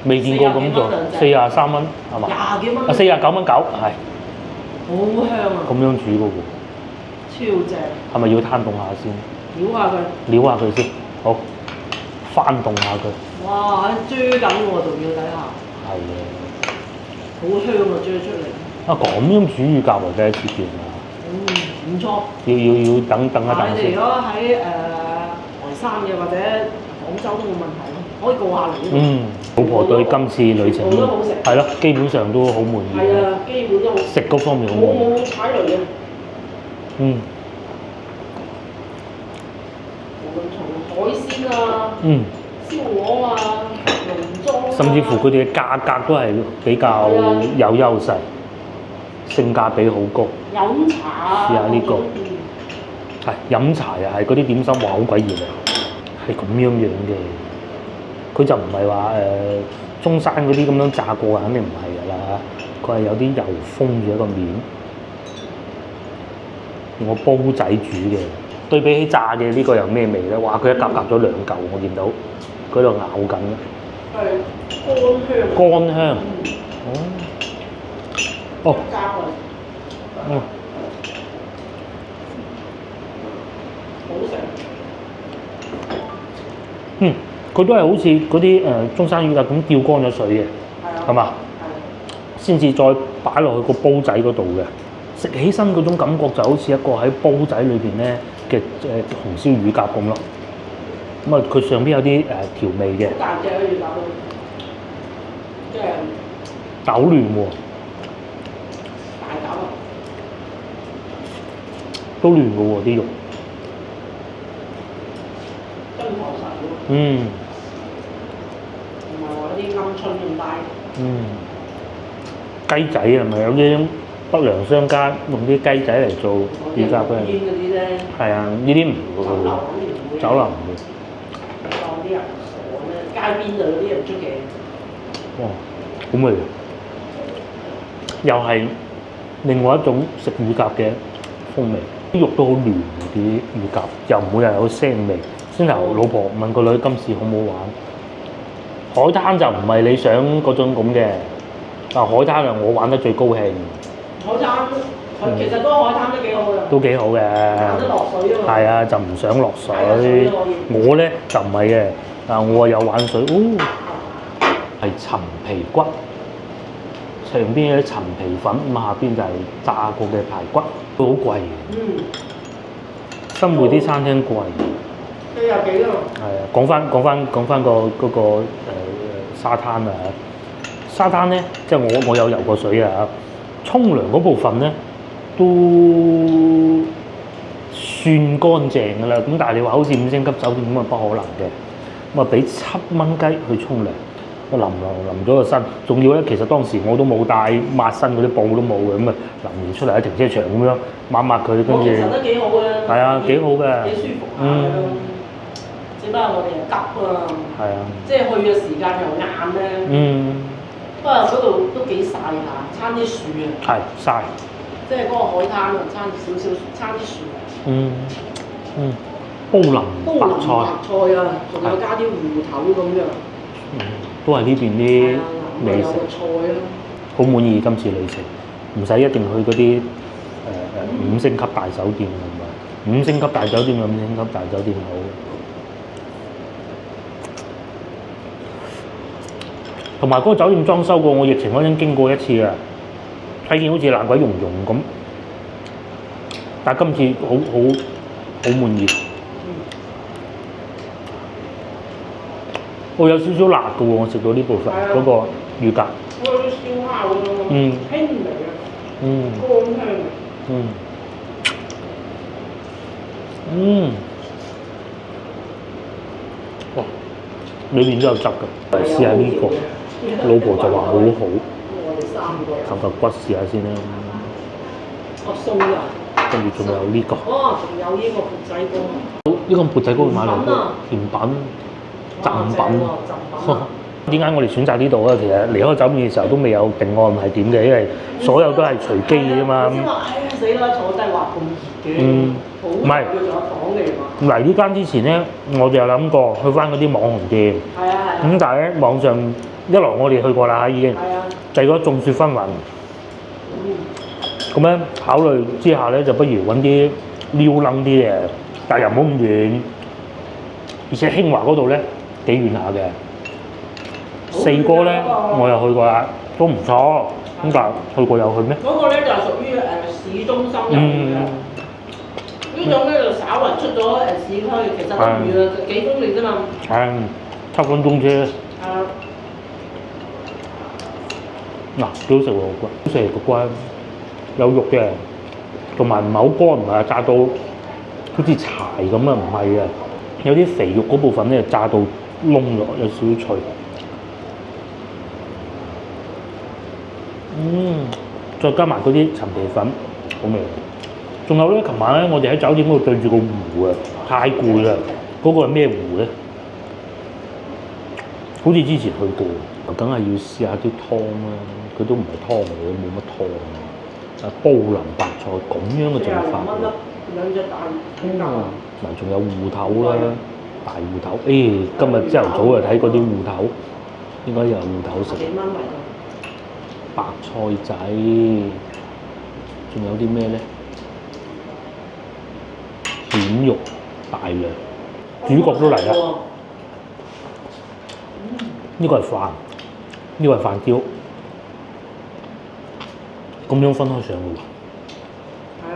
未見過咁做，43蚊係嘛？20幾蚊。啊49蚊9係。好香啊！咁樣煮嘅喎。超正。係咪要攤凍下先？撩下佢。撩下佢先，好，翻凍下佢。哇！追緊喎，仲要睇下。係啊。好香啊！追出嚟。啊咁樣煮乳鴿啊，第一次見啊！唔錯。要等一等你先。如果喺台山嘅或者廣州都冇問題咯，可以過下嚟。老婆對今次旅程都好食。係咯，基本上都好滿意。係啊，基本都好食。食嗰方面好滿意。冇踩雷嘅。無論從海鮮啊，燒鵝啊，農莊啊，甚至乎佢哋嘅價格都係比較有優勢，性價比好高。飲茶啊。試下呢個。係飲茶又係嗰啲點心，哇好鬼熱啊！係咁樣嘅，佢就唔係話中山嗰啲咁樣炸過，肯定唔係㗎啦。佢係有啲油封住一個面，用個煲仔煮嘅。對比起炸嘅呢個有咩味咧？哇！佢一夾咗2嚿，我見到佢喺度咬緊。係乾香。哦。加佢。好食。佢都係好似嗰啲中山乳鴿咁吊乾咗水嘅，係嘛？先至再擺落去個煲仔嗰度嘅，食起身嗰種感覺就好似一個喺煲仔裏邊咧嘅紅燒乳鴿咁咯。咁啊，佢上邊有啲調味嘅。大隻嘅乳鴿都，即係豆嫩喎。大膽啊！都嫩嘅喎啲肉。真確實喎。唔係話啲鵪鶉咁大。雞仔係咪有啲不良商家用啲雞仔嚟做乳鴿嘅？煙嗰啲咧。係啊，呢啲唔會嘅喎，酒樓唔會。當啲人傻咧，街邊度嗰啲人出嘅。哇，好味！又係另外一種食乳鴿嘅風味，啲肉都好嫩啲乳鴿，又唔會又有腥味。先頭老婆問個女今次好唔好玩？海灘就唔係你想嗰種咁嘅，但海灘係我玩得最高興。海灘其實嗰個海灘都幾好嘅。都幾好嘅。玩得落水啊嘛。係啊，就唔想落水。我咧就唔係嘅，但我有玩水。係陳皮骨。上邊有啲陳皮粉，咁下邊就係炸過嘅排骨，都好貴嘅。嗯，新會啲餐廳貴。 40幾咯。係啊，講翻個嗰個沙灘啊，沙灘咧，即係我有游過水啊，沖涼嗰部分咧都算乾淨㗎啦。咁但係你話好似5星級酒店咁啊，不可能嘅。咁啊，俾7蚊雞去沖涼，我淋咗個身，仲要咧，其實當時我都冇帶抹身嗰啲布都冇嘅，咁啊淋完出嚟喺停車場咁樣抹佢，跟住其實都幾好嘅。係啊，幾好嘅，幾舒服下。只不過我哋又急啊，係啊，即係去嘅時間又晏咧。不過嗰度都幾曬下，撐啲樹啊。係曬。即係嗰個海灘啊，撐啲樹。煲淋白菜啊，仲有加啲芋頭咁樣。都係呢邊啲美食。菜啊。好滿意今次旅程，唔使一定去嗰啲5星級大酒店係咪？5星級大酒店有5星級大酒店好。同埋嗰個酒店裝修過，我疫情嗰陣經過一次啊，睇見好似爛鬼溶咁，但係今次好滿意。我有少少辣嘅喎，我食到呢部分嗰個乳鴿。嗰啲燒烤咁樣，輕微啊，乾香。哇！裏面都有汁㗎，試下呢個。老婆就話好好。我哋3個。頭骨試下先啦。送人。跟住仲有呢個。仲有呢個缽仔糕。呢個缽仔糕買嚟甜品。贈品。點解我哋選擇呢度啊？其實離開酒店嘅時候都未有定案係點嘅，因為所有都係隨機嘅啫嘛。先話死啦！坐低話咁熱嘅，唔係佢仲有房嚟嘛。嚟呢間之前咧，我哋有諗過去翻嗰啲網紅店。係啊。咁但係咧，網上一來我哋去過啦已經。係啊。第二個眾說紛紜。咁樣考慮之下咧，就不如揾啲撩楞啲嘅，但又唔好咁遠，而且興華嗰度咧幾遠下嘅。4哥咧，我又去過啦，都唔錯。咁但係去過有去咩？嗰個咧就係屬於市中心入面嘅，呢種咧就稍為出咗市區，其實都唔遠啊，幾公里啫嘛。係7分鐘啫。嗱，幾好食喎個骨，好食個骨，有肉嘅，同埋唔係好乾，唔係炸到好似柴咁啊，唔係啊，有啲肥肉嗰部分咧炸到燶咗，有少少脆。再加埋嗰啲陳皮粉，好味。仲有咧，琴晚咧，我哋喺酒店嗰度對住個湖啊，太攰啦。嗰個係咩湖咧？好似之前去過，梗係要試下啲湯啦。佢都唔係湯嚟嘅，冇乜湯。煲淋白菜咁樣嘅做法。兩隻大魚嗱，仲有芋頭啦，大芋頭。今日朝頭早啊睇嗰啲芋頭，應該有芋頭食。幾蚊嚟？白菜仔，仲有啲咩咧？蜆肉大量，主角都嚟啦。呢個係飯，呢個係飯雕，咁樣分開上嘅喎。係啊，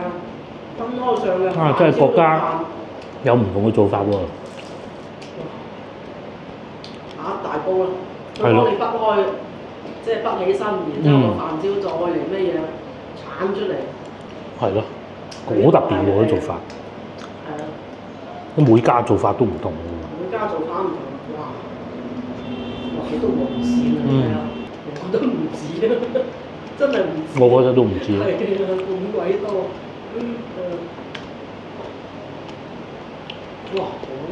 分開上嘅。即係國家有唔同嘅做法喎。大煲啦，係咯。你北開。即係北起身，然之後個飯焦再嚟咩嘢鏟出嚟。係咯，好特別喎啲做法。係啊。每家做法都唔同。每家做法唔同，哇！幾多黃鱔啊？我覺得唔止啊，真係唔止。我覺得都唔止。係啊，咁鬼多。哇！好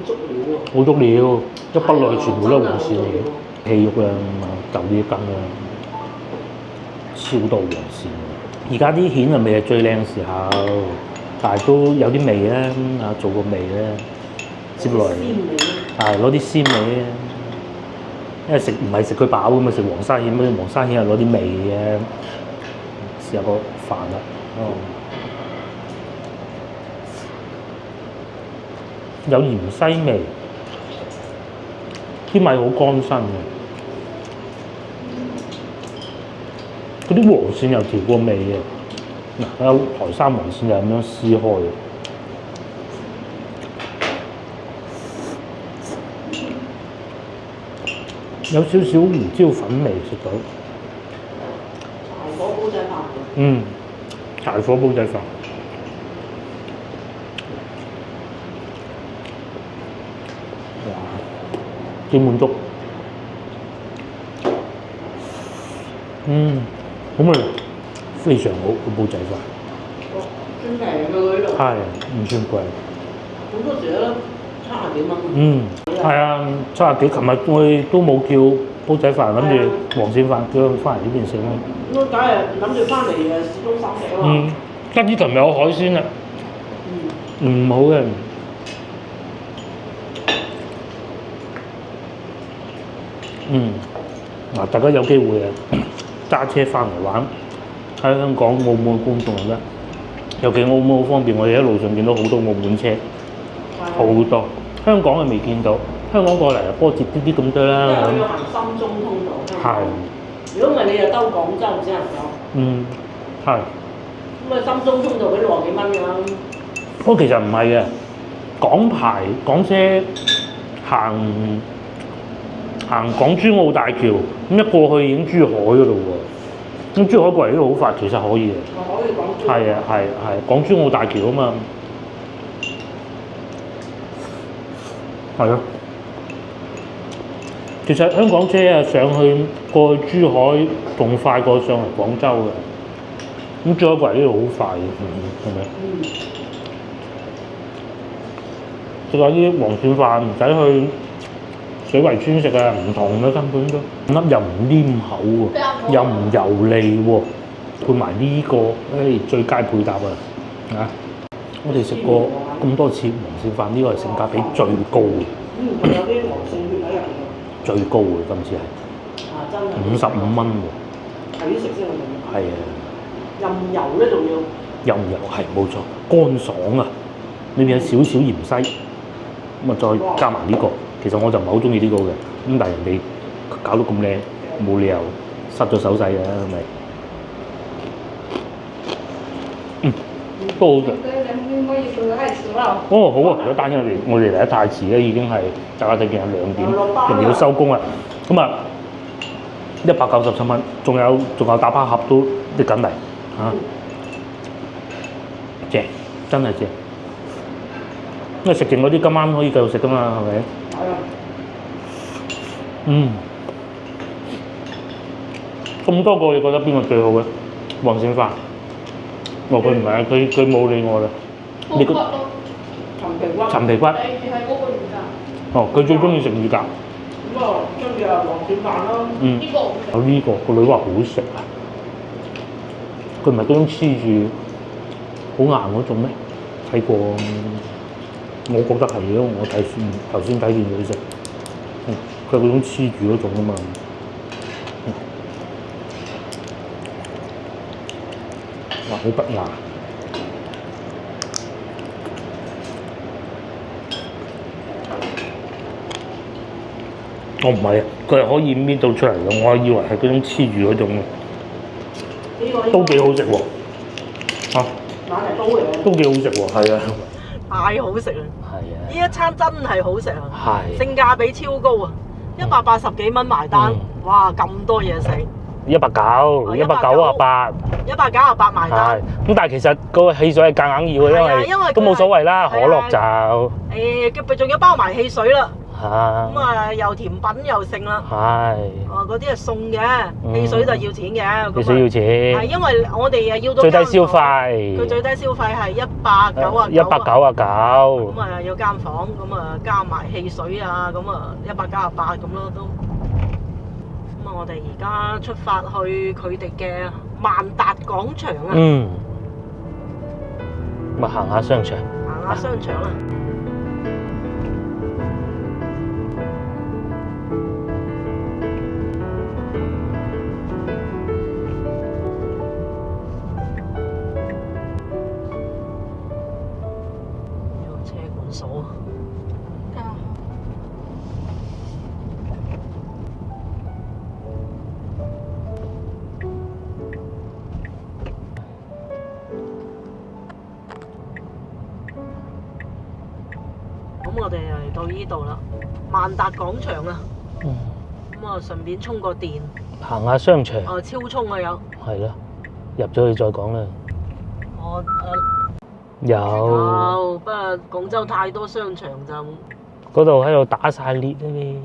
足料啊！好足料，一筆落去全部都係黃鱔嚟嘅。氣肉啦，就呢一羹啦，超多黃鱔。而家啲蜆啊未係最靚嘅時候，但係都有啲味咧，做個味咧，接落嚟，攞啲鮮味咧。因為唔係食佢飽㗎嘛，食黃沙蜆嗰啲黃沙蜆係攞啲味嘅。試下個飯啦，有芫茜味，啲米好乾身嘅。嗰啲黃線又調過味嘅。嗱，有台山黃線就咁樣撕開嘅。有少少胡椒粉味食到。柴火煲仔飯。嗯，柴火煲仔飯。哇，幾滿足。好味，非常好個煲仔飯。算平嘅嗰度。係，唔算貴。好多時都70幾蚊。係啊，70幾。琴日我哋都冇叫煲仔飯，諗住黃線飯，叫佢翻嚟呢邊食啦。咁梗係諗住翻嚟市中心食啊嘛。加之琴日有海鮮啦。唔好嘅。嗱，大家有機會揸車翻嚟玩，喺香港澳門嘅觀眾得，尤其澳門好方便，我哋喺路上見到好多澳門車，好多。香港係未見到，香港過嚟就波折啲咁多啦。因為佢要行深中通道。係。如果唔係你就兜廣州只能夠。係。咁啊，深中通道俾60幾蚊㗎啦。不過其實唔係嘅，港車行港珠澳大橋，咁一過去已經珠海嗰度喎。咁珠海過嚟呢度好快，其實可以嘅。可以港珠。係啊，係港珠澳大橋啊嘛。係啊。其實香港車啊，上去過去珠海仲快過上嚟廣州嘅。咁珠海過嚟呢度好快嘅，係咪？食下啲黃鱔飯唔使去水圍村食啊，唔同嘅根本都粒又唔黏口喎，又唔油膩喎，配埋呢個，最佳配搭啊！我哋食過咁多次黃鱔飯，呢個係性價比最高嘅。有啲黃鱔血喺入邊。最高嘅今次係。真係。55蚊喎。睇食先喎。係啊。任油咧仲要。任油係冇錯，乾爽啊！裏面有少少芫茜，咁啊再加埋呢個。其實我就唔係好中意呢個嘅，咁但係人哋搞到咁靚，冇理由失咗手勢嘅，係咪？都好食。哦，好啊！如果單因為我哋嚟得太遲咧，已經係大家睇見係2點，人哋要收工啦。咁啊，197蚊，仲有打包盒都拎緊嚟嚇，正，真係正。因為食剩嗰啲今晚可以繼續食噶嘛，係咪？係啊。咁多個你覺得邊個最好嘅？黃鱔飯。佢唔係啊，佢冇理我啦。你個陳皮骨。係嗰個魚架。佢最中意食魚架。咁啊，跟住啊黃鱔飯咯。有呢個，個女話好食啊。佢唔係嗰種黐住好硬嗰種咩？睇過，我覺得係嘅，我頭先睇見佢食。佢係嗰種黐住嗰種啊嘛。哇！好不雅。我唔係啊，佢係可以搣到出嚟嘅，我以為係嗰種黐住嗰種嘅。都幾好食喎。嚇！買嚟煲嘅。都幾好食喎，係啊。太好食啦！係啊。呢一餐真係好食啊！係。性價比超高啊！180幾蚊埋單，哇！咁多嘢食。198。198埋單。咁但係其實個汽水係夾硬要嘅，因為都冇所謂啦，可樂就。佢仲要包埋汽水啦。咁啊，又甜品又剩啦。嗰啲係送嘅，汽水就要錢嘅。汽水要錢。係因為我哋要到最低消費。佢最低消費係199。199。咁啊，有間房，咁啊加埋汽水啊，咁啊198咁咯都。咁啊，我哋而家出發去佢哋嘅萬達廣場啊。咁啊，行下商場。行下商場啊。我哋嚟到呢度啦，萬達廣場啊。嗯，咁啊，順便充個電。行下商場。超充啊有。係咯，入咗去再講啦。我有。不過廣州太多商場就。嗰度喺度打晒裂啊你。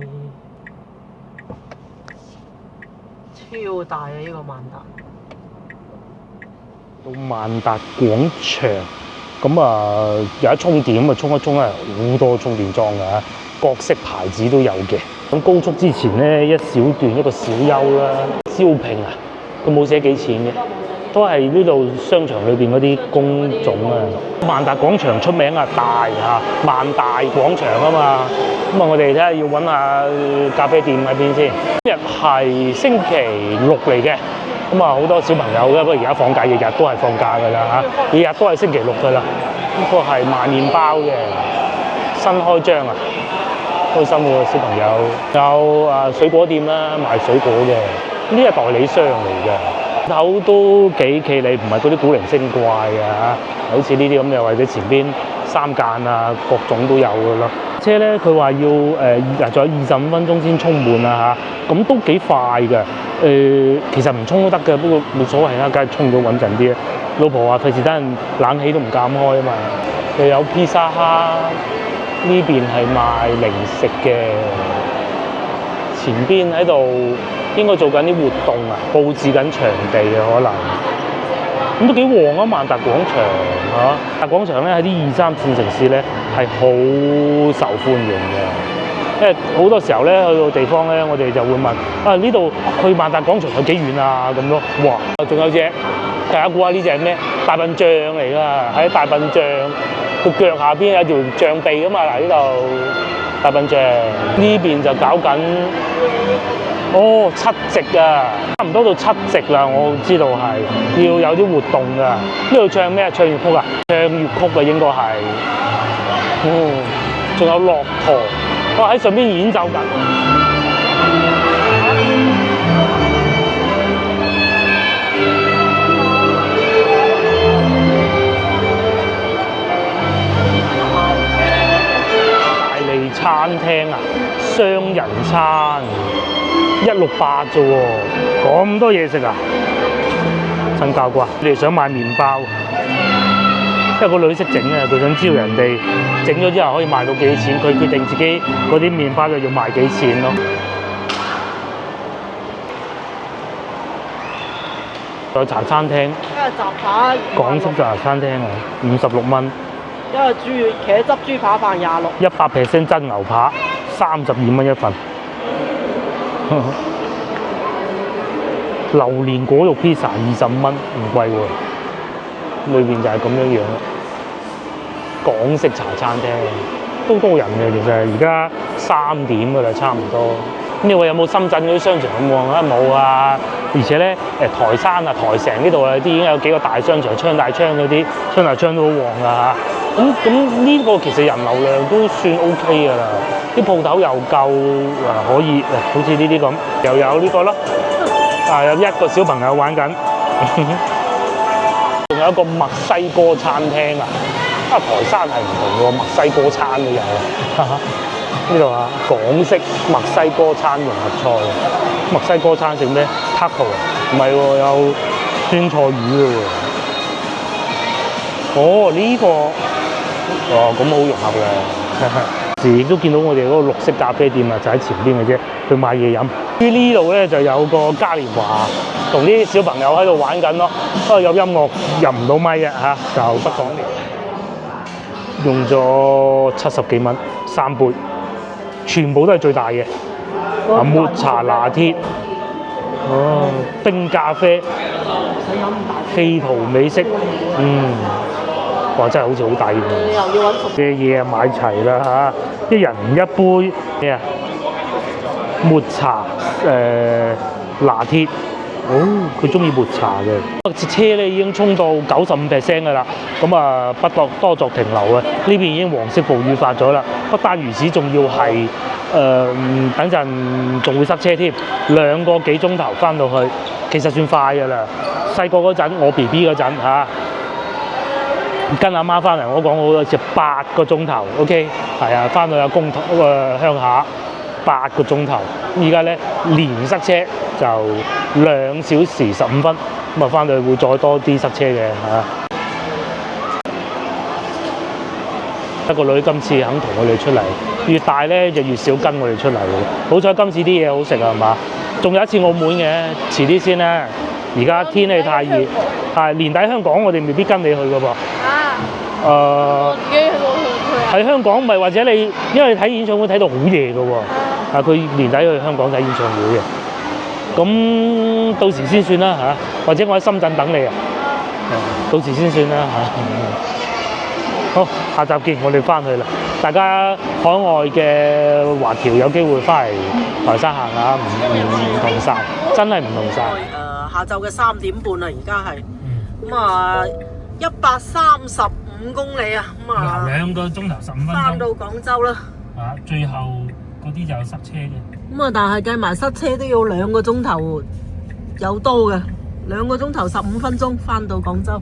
超大啊！呢個萬達。到萬達廣場，咁啊有得充電，咁啊充一充啊，好多充電樁㗎，各式牌子都有嘅。咁高速之前咧，一小段一個小休啦，招聘啊，佢冇寫幾錢嘅，都係呢度商場裏邊嗰啲工種啊。萬達廣場出名啊大嚇，萬大廣場啊嘛。咁啊，我哋睇下要揾下咖啡店喺邊先。今日係星期六嚟嘅。咁啊，好多小朋友嘅，不過而家放假，日日都係放假㗎啦嚇，日日都係星期六㗎啦。呢個係賣麵包嘅，新開張啊，開心喎小朋友。有水果店啦，賣水果嘅，呢係代理商嚟嘅，頭都幾企理，唔係嗰啲古靈精怪嘅嚇，好似呢啲咁嘅，或者前邊三間啊，各種都有㗎咯。車咧，佢話要仲有25分鐘先充滿啊嚇，咁都幾快㗎。其實唔充都得嘅，不過冇所謂啦，梗係充咗穩陣啲啊。老婆話費事等人冷氣都唔敢開啊嘛。又有披薩哈，呢邊係賣零食嘅，前邊喺度應該做緊啲活動啊，佈置緊場地啊可能。咁都幾旺啊！萬達廣場嚇，萬達廣場咧喺啲2、3線城市咧係好受歡迎嘅，因為好多時候咧去到地方咧，我哋就會問啊呢度去萬達廣場有幾遠啊咁咯。哇！仲有隻大家估下呢隻係咩？大笨象嚟㗎，喺大笨象個腳下邊有條象鼻㗎嘛。嗱呢度大笨象，呢邊就搞緊。七夕啊，差唔多到7夕啦，我知道係要有啲活動㗎。呢度唱咩啊？唱粵曲啊？唱粵曲啊，應該係。仲有駱駝，喺上邊演奏緊。大利餐廳啊，雙人餐。168啫喎，咁多嘢食啊！真教啩！你哋想買麵包，因為個女識整啊，佢想知道人哋整咗之後可以賣到幾錢，佢決定自己嗰啲麵包就要賣幾錢咯。仲有茶餐廳，一個雜扒，港式茶餐廳啊，56蚊。一個茄汁豬扒飯26。100% 真牛扒，32蚊一份。榴蓮果肉披薩25蚊，唔貴喎。裏邊就係咁樣樣咯。港式茶餐廳都多人嘅，其實而家3點㗎啦，差唔多。咁你話有冇深圳嗰啲商場咁旺啊？冇啊！而且咧台山啊、台城呢度啊，啲已經有幾個大商場，昌大昌嗰啲，昌大昌都好旺㗎嚇。咁呢個其實人流量都算 OK 㗎啦，啲鋪頭又夠可以，好似呢啲咁，又有呢個咯，有一個小朋友玩緊，仲有一個墨西哥餐廳啊，台山係唔同喎，墨西哥餐都有啊，呢度啊港式墨西哥餐融合菜，墨西哥餐食咩 ？taco 啊，唔係喎，有酸菜魚嘅喎，呢個。咁好融合嘅，時亦都見到我哋嗰個綠色咖啡店啊，就喺前邊嘅啫，去買嘢飲。呢度咧就有個嘉年華，同啲小朋友喺度玩緊咯。不過有音樂入唔到咪啊嚇，就不講。用咗70幾蚊3杯，全部都係最大嘅。抹茶拿鐵，冰咖啡，氣圖美式，哇！真係好似好抵喎！你又要揾嘅嘢啊買齊啦嚇，一人一杯咩啊？抹茶拿鐵，佢中意抹茶嘅。車咧已經衝到95% 㗎啦，咁啊不多作停留啊！呢邊已經黃色暴雨發咗啦。不單如此，仲要係等陣仲會塞車添，2個幾鐘頭翻到去，其實算快㗎啦。細個嗰陣，我 BB 嗰陣嚇。跟阿媽翻嚟，我講好多次8個鐘頭，OK， 係啊，翻到阿公鄉下8個鐘頭，依家咧連塞車就2小時15分，咁啊翻到去會再多啲塞車嘅嚇。一個女今次肯同我哋出嚟，越大咧就越少跟我哋出嚟嘅。好彩今次啲嘢好食啊，係嘛？仲有一次澳門嘅，遲啲先啦。而家天氣太熱，係年底香港我哋未必跟你去嘅噃。我自己去過去啊。喺香港咪或者你，因為睇演唱會睇到好夜嘅喎。佢年底去香港睇演唱會嘅。咁到時先算啦嚇，或者我喺深圳等你啊。到時先算啦嚇。好，下集見，我哋翻去啦。大家海外嘅華僑有機會翻嚟台山行下，唔同晒，真係唔同晒。下晝嘅3點半啦，而家係咁啊，135公里啊，咁啊2個鐘頭15分鐘。翻到廣州啦。最後嗰啲就有塞車嘅。咁啊，但係計埋塞車都要2個鐘頭有多嘅，2個鐘頭15分鐘翻到廣州。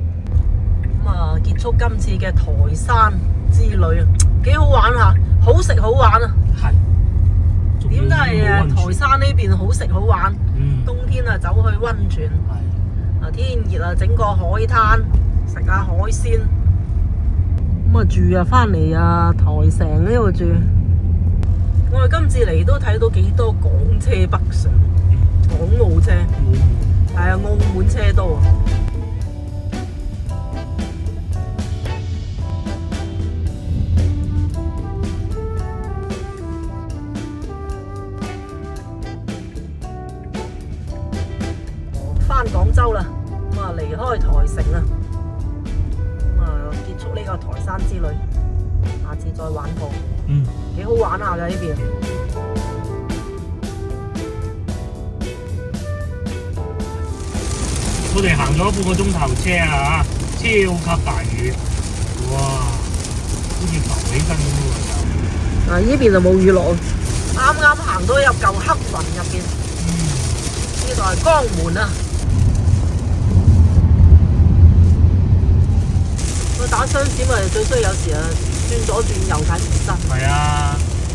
咁啊，結束今次嘅台山之旅啊，幾好玩啊，好食好玩啊。係。點解係台山呢邊好食好玩？冬天啊，走去溫泉。係。天熱啊，整個海灘，食下海鮮。咁啊住啊，翻嚟啊台城呢度住。我哋今次嚟都睇到幾多港車北上，港澳車。係啊，澳門車多。翻廣州啦，咁啊離開台城啦，咁啊結束呢個台山之旅，下次再玩過，幾好玩下㗎呢邊。我哋行咗半個鐘頭車啊，超級大雨，哇，好似浮起身咁喎。呢邊就冇雨落，啱啱行到入嚿黑雲入邊，呢度係江門啊。打雙閃咪最衰，有時啊轉左轉右睇唔真。係啊，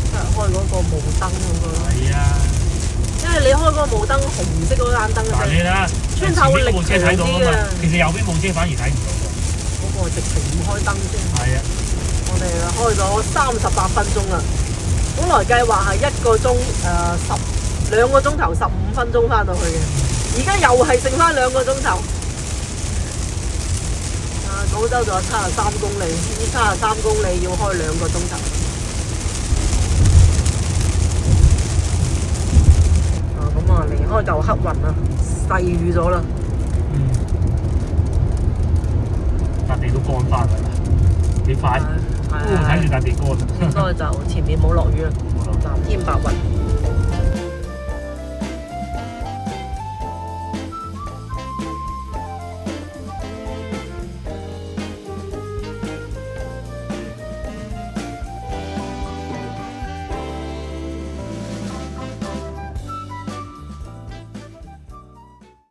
即係開嗰個霧燈嗰個。係啊，因為你開嗰個霧燈，紅色嗰盞燈嘅你啦，穿透力強啲啊。其實右邊部車反而睇唔到㗎。嗰個直情唔開燈先。係啊，我哋開咗38分鐘啦。本來計劃係1個鐘2個鐘頭15分鐘翻到去嘅，而家又係剩翻2個鐘頭。廣州仲有73公里，呢73公里要開2個鐘頭。咁啊離開嚿黑雲啦，細雨咗啦。笪地都乾翻㗎啦，幾快，睇住笪地乾。應該就前面冇落雨啦。